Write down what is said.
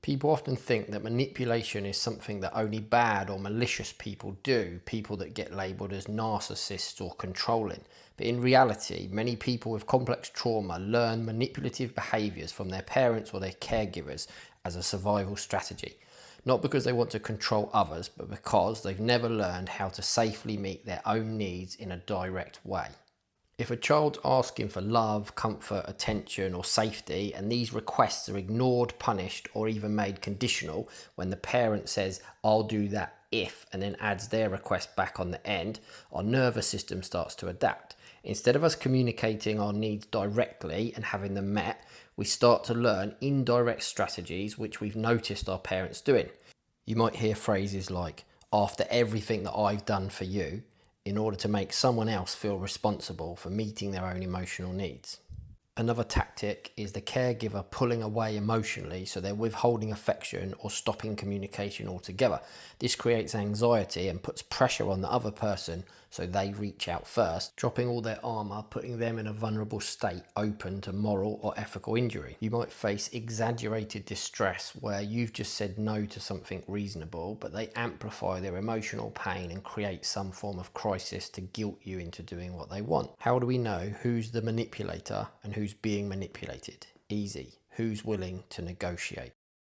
People often think that manipulation is something that only bad or malicious people do, people that get labelled as narcissists or controlling. But in reality, many people with complex trauma learn manipulative behaviours from their parents or their caregivers as a survival strategy. Not because they want to control others, but because they've never learned how to safely meet their own needs in a direct way. If a child's asking for love, comfort, attention, or safety, and these requests are ignored, punished, or even made conditional when the parent says, "I'll do that if," and then adds their request back on the end, our nervous system starts to adapt. Instead of us communicating our needs directly and having them met, we start to learn indirect strategies which we've noticed our parents doing. You might hear phrases like, "after everything that I've done for you," in order to make someone else feel responsible for meeting their own emotional needs. Another tactic is the caregiver pulling away emotionally, so they're withholding affection or stopping communication altogether. This creates anxiety and puts pressure on the other person, so they reach out first, dropping all their armour, putting them in a vulnerable state open to moral or ethical injury. You might face exaggerated distress, where you've just said no to something reasonable, but they amplify their emotional pain and create some form of crisis to guilt you into doing what they want. How do we know who's the manipulator and who's being manipulated? Easy. Who's willing to negotiate?